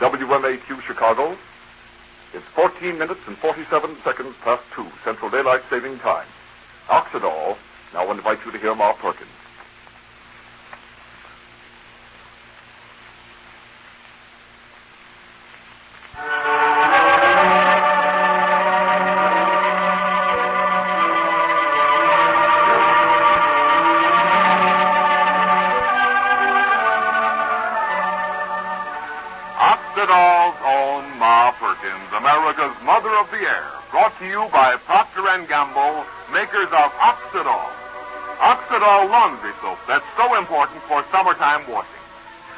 WMAQ Chicago. It's 14 minutes and 47 seconds past 2, Central Daylight Saving Time. Oxidol now invites you to hear Ma Perkins. Oxidol's own Ma Perkins, America's mother of the air, brought to you by Procter & Gamble, makers of Oxidol. Oxidol laundry soap that's so important for summertime washing.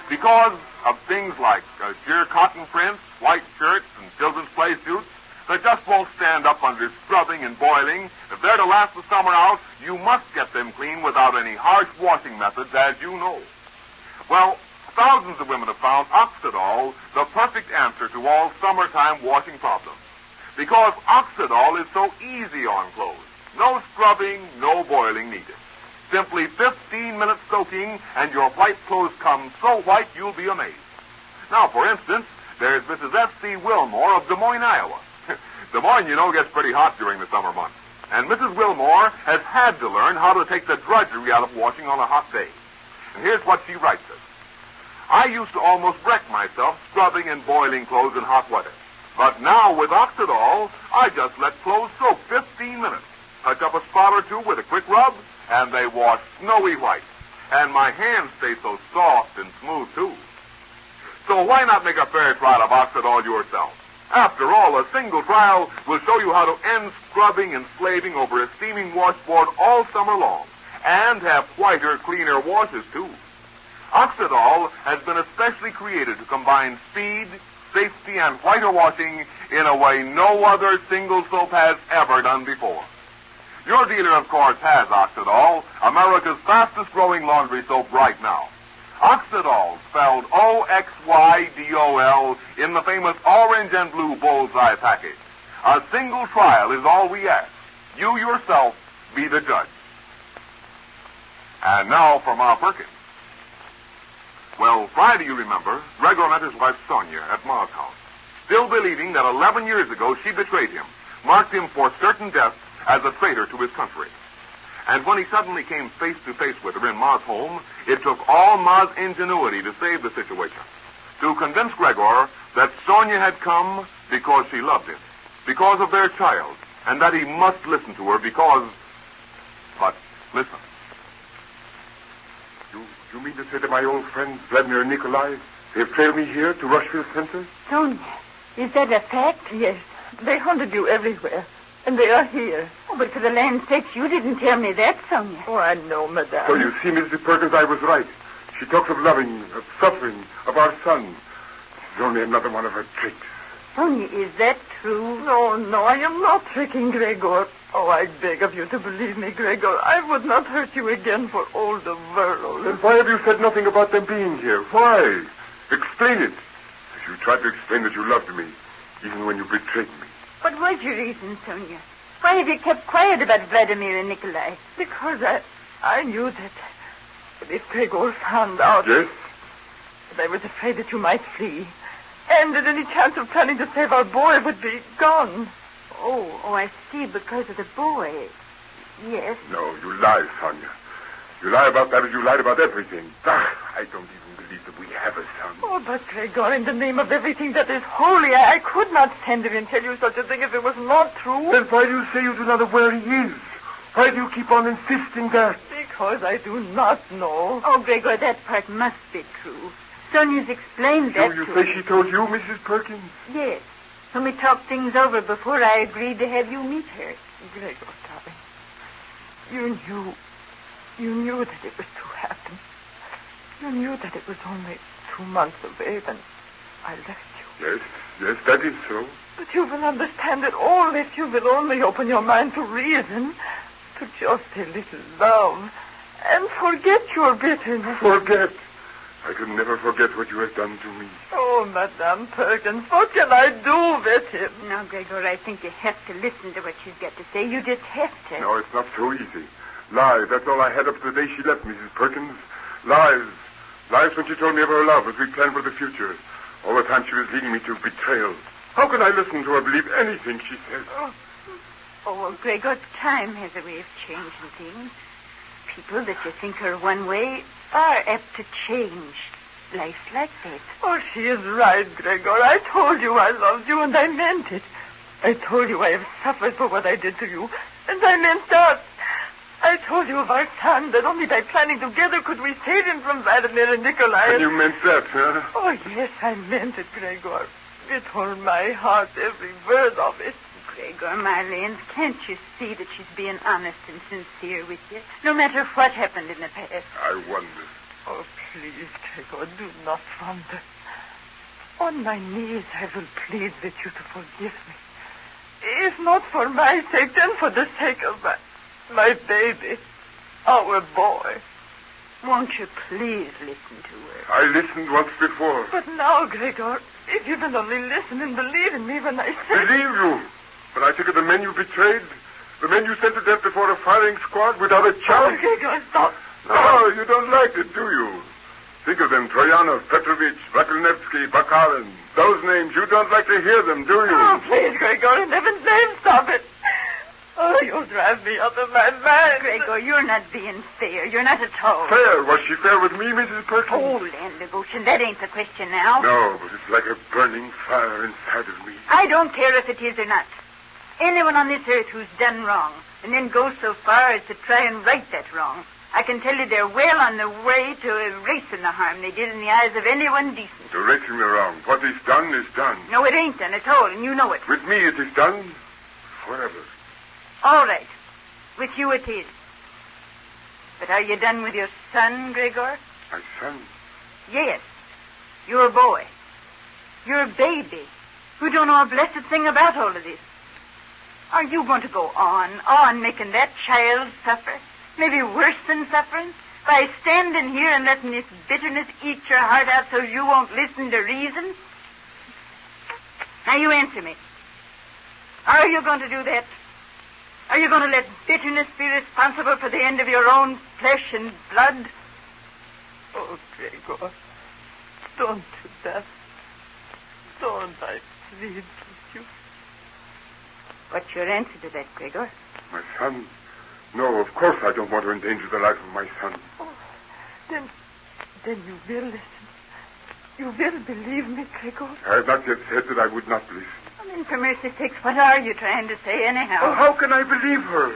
Because of things like sheer cotton prints, white shirts, and children's play suits that just won't stand up under scrubbing and boiling. If they're to last the summer out, you must get them clean without any harsh washing methods, as you know. Well, thousands of women have found Oxidol the perfect answer to all summertime washing problems. Because Oxidol is so easy on clothes. No scrubbing, no boiling needed. Simply 15 minutes soaking, and your white clothes come so white you'll be amazed. Now, for instance, there's Mrs. F.C. Wilmore of Des Moines, Iowa. Des Moines, you know, gets pretty hot during the summer months. And Mrs. Wilmore has had to learn how to take the drudgery out of washing on a hot day. And here's what she writes us. I used to almost wreck myself scrubbing and boiling clothes in hot weather. But now with Oxidol, I just let clothes soak 15 minutes. Touch up a spot or two with a quick rub, and they wash snowy white. And my hands stay so soft and smooth, too. So why not make a fair trial of Oxidol yourself? After all, a single trial will show you how to end scrubbing and slaving over a steaming washboard all summer long, and have whiter, cleaner washes, too. Oxidol has been especially created to combine speed, safety, and whiter washing in a way no other single soap has ever done before. Your dealer, of course, has Oxidol, America's fastest-growing laundry soap right now. Oxidol, spelled Oxydol, in the famous orange and blue bullseye package. A single trial is all we ask. You yourself be the judge. And now for Ma Perkins. Well, Friday, you remember, Gregor met his wife Sonia at Ma's house, still believing that 11 years ago she betrayed him, marked him for certain death as a traitor to his country. And when he suddenly came face to face with her in Ma's home, it took all Ma's ingenuity to save the situation, to convince Gregor that Sonia had come because she loved him, because of their child, and that he must listen to her because... But listen. You mean to say that my old friends, Vladimir and Nikolai, they've trailed me here to Rushville Center? Sonia, is that a fact? Yes. They hunted you everywhere, and they are here. Oh, but for the land's sakes, you didn't tell me that, Sonia. Oh, I know, madame. So you see, Mrs. Perkins, I was right. She talks of loving, of suffering, of our son. This is only another one of her tricks. Sonia, is that true? No, I am not tricking Gregor. Oh, I beg of you to believe me, Gregor. I would not hurt you again for all the world. Then why have you said nothing about them being here? Why? Explain it. As you tried to explain that you loved me, even when you betrayed me. What was your reason, Sonia? Why have you kept quiet about Vladimir and Nikolai? Because I knew that if Gregor found out... Yes? That I was afraid that you might flee. And that any chance of planning to save our boy would be gone. Oh, I see, because of the boy. Yes. No, you lie, Sonia. You lie about that as you lied about everything. I don't even believe that we have a son. Oh, but Gregor, in the name of everything that is holy, I could not stand there and tell you such a thing if it was not true. Then why do you say you do not know where he is? Why do you keep on insisting that? Because I do not know. Oh, Gregor, that part must be true. Sonia's explained that So you to say me. she told you, Mrs. Perkins? Yes. When we talked things over before I agreed to have you meet her. Gregor, darling, you knew that it was to happen. You knew that it was only 2 months away when I left you. Yes, that is so. But you will understand it all if you will only open your mind to reason, to just a little love, and forget your bitterness. Forget? I can never forget what you have done to me. Oh, Madame Perkins, what can I do with him? Now, Gregor, I think you have to listen to what she's got to say. You just have to. No, it's not so easy. Lies, that's all I had up to the day she left, Mrs. Perkins. Lies when she told me of her love as we planned for the future. All the time she was leading me to betrayal. How can I listen to her, believe anything she says? Oh, well, Gregor, time has a way of changing things. People that you think are one way are apt to change. Life's like that. Oh, she is right, Gregor. I told you I loved you, and I meant it. I told you I have suffered for what I did to you, and I meant that. I told you of our son, that only by planning together could we save him from Vladimir and Nikolai. And you meant that, huh? Oh, yes, I meant it, Gregor. With all my heart, every word of it. Gregor, Marlene, can't you see that she's being honest and sincere with you, no matter what happened in the past? I wonder. Oh, please, Gregor, do not wonder. On my knees, I will plead with you to forgive me. If not for my sake, then for the sake of my baby, our boy. Won't you please listen to her? I listened once before. But now, Gregor, if you will only listen and believe in me when I say... Believe you? When I took of the men you betrayed? The men you sent to death before a firing squad without a chance? Oh, Gregor, stop. No, you don't like it, do you? Think of them, Troyanov, Petrovich, Vasilevsky, Bakarin. Those names, you don't like to hear them, do you? Oh, please, Gregor, in heaven's name, stop it. Oh, you'll drive me out of my mind. Gregor, you're not being fair. You're not at all. Fair? Was she fair with me, Mrs. Perkins? Oh, land devotion, that ain't the question now. No, but it's like a burning fire inside of me. I don't care if it is or not. Anyone on this earth who's done wrong and then goes so far as to try and right that wrong, I can tell you they're well on the way to erasing the harm they did in the eyes of anyone decent. Erasing the wrong. What is done is done. No, it ain't done at all, and you know it. With me it is done forever. All right. With you it is. But are you done with your son, Gregor? My son? Yes. Your boy. Your baby. Who don't know a blessed thing about all of this. Are you going to go on making that child suffer? Maybe worse than suffering? By standing here and letting this bitterness eat your heart out so you won't listen to reason? Now you answer me. Are you going to do that? Are you going to let bitterness be responsible for the end of your own flesh and blood? Oh, Gregor, don't do that. Don't, I plead with you. What's your answer to that, Gregor? My son? No, of course I don't want to endanger the life of my son. Oh, then you will listen. You will believe me, Gregor. I have not yet said that I would not listen. I mean, for mercy's sakes, what are you trying to say anyhow? Oh, how can I believe her?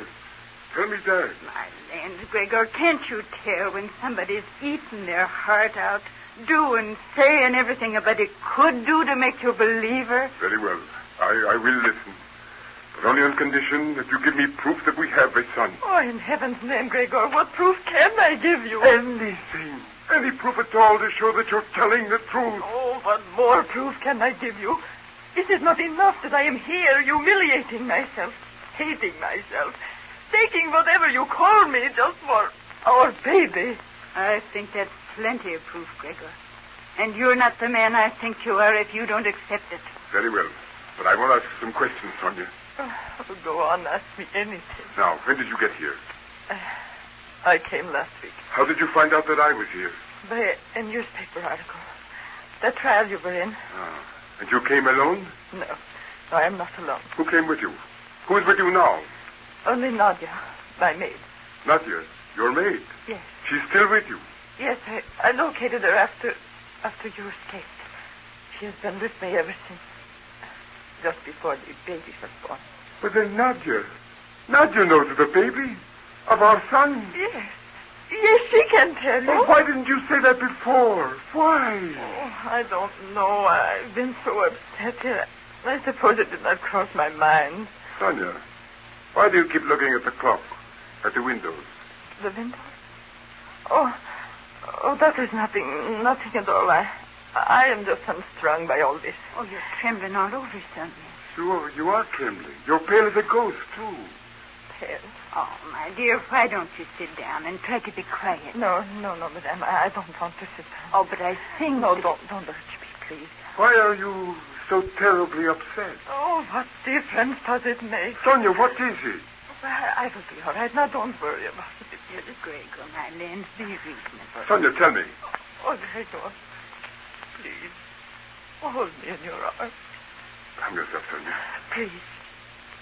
Tell me that. My land, Gregor, can't you tell when somebody's eating their heart out, doing, saying everything a body could do to make you believe her? Very well. I will listen. But only on condition that you give me proof that we have a son. Oh, in heaven's name, Gregor, what proof can I give you? Anything. Any proof at all to show that you're telling the truth. Oh, what more proof can I give you? Is it not enough that I am here humiliating myself, hating myself, taking whatever you call me just for our baby? I think that's plenty of proof, Gregor. And you're not the man I think you are if you don't accept it. Very well. But I want to ask you some questions, Sonia. Oh, go on, ask me anything. Now, when did you get here? I came last week. How did you find out that I was here? By a newspaper article. The trial you were in. Ah. And you came alone? No, I am not alone. Who came with you? Who is with you now? Only Nadia, my maid. Nadia, your maid? Yes. She's still with you? Yes, I located her after you escaped. She has been with me ever since. Just before the baby was born. But then Nadia knows of the baby? Of our son? Yes. Yes, she can tell you. Oh, why didn't you say that before? Why? Oh, I don't know. I've been so upset. I suppose it did not cross my mind. Sonia, why do you keep looking at the clock? At the windows? The windows? Oh, that is nothing at all. I am just unstrung by all this. Oh, you're trembling all over, Sonia. Sure, you are trembling. You're pale as a ghost, too. Pale? Oh, my dear, why don't you sit down and try to be quiet? No, madame. I don't want to sit down. Oh, but I think... No, don't urge me, please. Why are you so terribly upset? Oh, what difference does it make? Sonia, what is it? I will be all right. Now, don't worry about it. Gregor, my land, be reasonable. Sonia, tell me. Oh, Gregor. Please. Hold me in your arms. Calm yourself, Sonia. Please.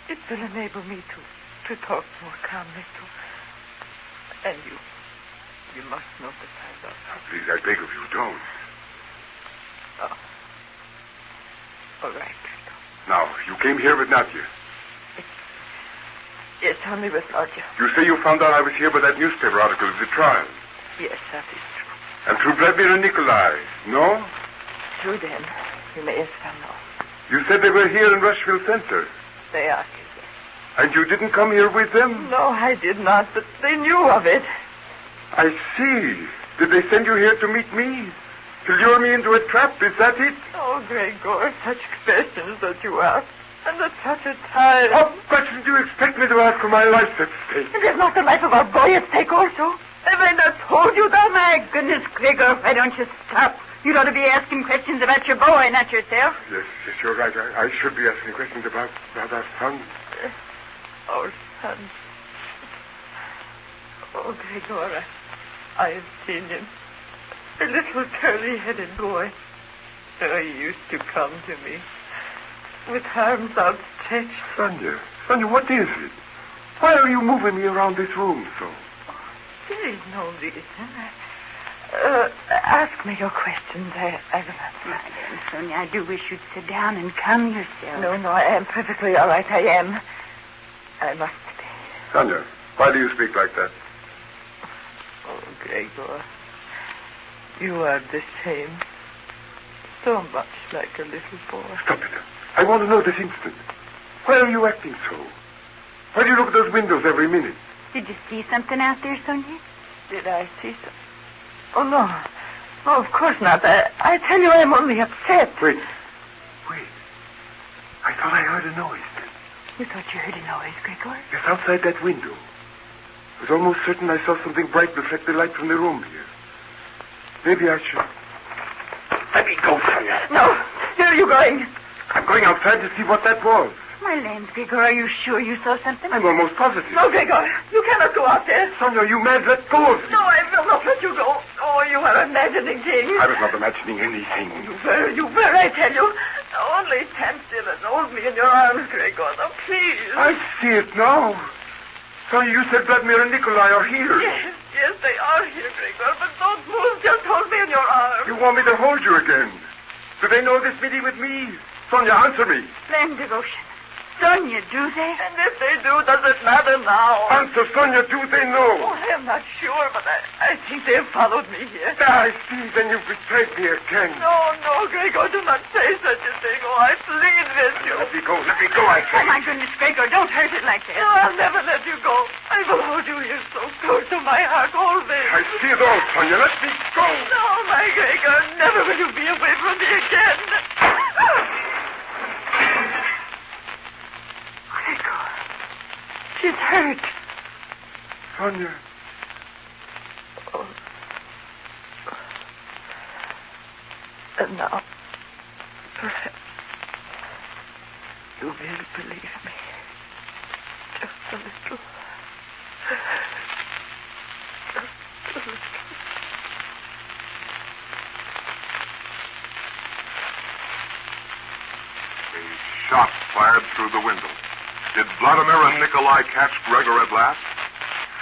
It will enable me to talk more calmly too. And you must know that I love you. Now, please, I beg of you, don't. Oh. All right, Rita. Now, you came here with Nadia. Yes, only with Nadia. You say you found out I was here by that newspaper article of the trial. Yes, that is true. And through Vladimir and Nikolai, no? Through them. You may as well know. You said they were here in Rushville Center. They are here, yes. And you didn't come here with them? No, I did not, but they knew of it. I see. Did they send you here to meet me? To lure me into a trap? Is that it? Oh, Gregor, such questions that you ask. And at such a time. What questions do you expect me to ask for my life's at stake? And is not the life of our boy at stake also? Have I not told you that? My goodness, Gregor, why don't you stop? You ought to be asking questions about your boy, not yourself. Yes, you're right. I should be asking questions about our son. Our son. Oh, Gregor, I have seen him. A little curly-headed boy. So he used to come to me with arms outstretched. Sonia, what is it? Why are you moving me around this room so? There is no reason. Ask me your questions. I will answer. My dear Sonia, I do wish you'd sit down and calm yourself. No, I am perfectly all right. I am. I must be. Sonia, why do you speak like that? Oh, Gregor. You are the same. So much like a little boy. Stop it. I want to know this instant. Why are you acting so? Why do you look at those windows every minute? Did you see something out there, Sonia? Did I see something? Oh, no. No, of course not. I tell you, I'm only upset. Wait. I thought I heard a noise. You thought you heard a noise, Gregor? Yes, outside that window. I was almost certain I saw something bright reflect the light from the room here. Maybe I should... Let me go, Sonia. No. Where are you going? I'm going outside to see what that was. My land, Gregor, are you sure you saw something? I'm almost positive. No, Gregor. You cannot go out there. Sonia, you mad? Let go of me. No, I will not let you go. Oh, you are imagining things. I was not imagining anything. You were, I tell you. Only stand still and hold me in your arms, Gregor. Now, please. I see it now. Sonia, you said Vladimir and Nikolai are here. Yes, they are here, Gregor, but don't move. Just hold me in your arms. You want me to hold you again? Do they know this meeting with me? Sonia, answer me. Land devotion. Sonia, do they? And if they do, does it matter now? Answer, Sonia, do they know? Oh, I am not sure, but I think they have followed me here. I see, then you've betrayed me again. No, Gregor, do not say such a thing. Oh, I plead with you. Let me go, I say. Oh, my goodness, Gregor, don't hurt it like that. No, I'll never let you go. I will hold you here so close to my heart always. I see it all, Sonia. Let me go. No, my Gregor, never will you be away from me again. Gregor, she's hurt. Sonia. Oh. And now, perhaps you will believe me. Just a little. Just a little. A shot fired through the window. Did Vladimir and Nikolai catch Gregor at last?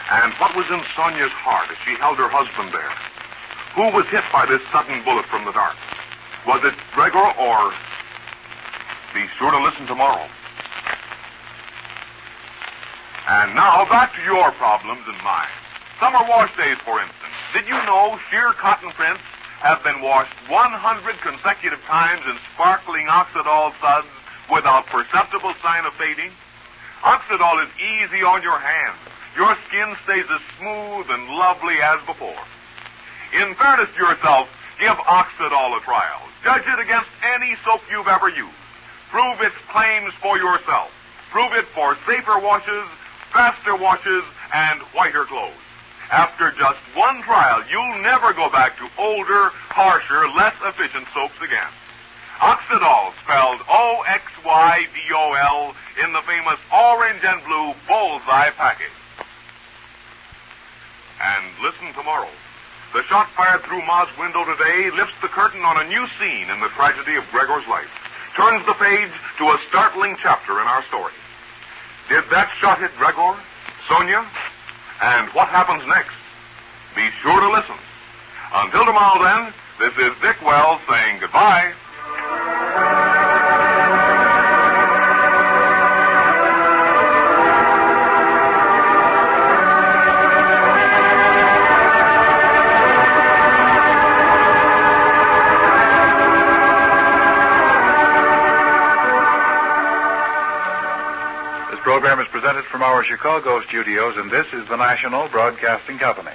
And what was in Sonia's heart as she held her husband there? Who was hit by this sudden bullet from the dark? Was it Gregor or... Be sure to listen tomorrow. And now back to your problems and mine. Summer wash days, for instance. Did you know sheer cotton prints have been washed 100 consecutive times in sparkling Oxidol suds without perceptible sign of fading? Oxidol is easy on your hands. Your skin stays as smooth and lovely as before. In fairness to yourself, give Oxidol a trial. Judge it against any soap you've ever used. Prove its claims for yourself. Prove it for safer washes, faster washes, and whiter clothes. After just one trial, you'll never go back to older, harsher, less efficient soaps again. Oxidol, spelled Oxydol, in the famous orange and blue bullseye package. And listen tomorrow. The shot fired through Ma's window today lifts the curtain on a new scene in the tragedy of Gregor's life, turns the page to a startling chapter in our story. Did that shot hit Gregor? Sonia? And what happens next? Be sure to listen. Until tomorrow, then, this is Dick Wells saying goodbye. This program is presented from our Chicago studios, and this is the National Broadcasting Company.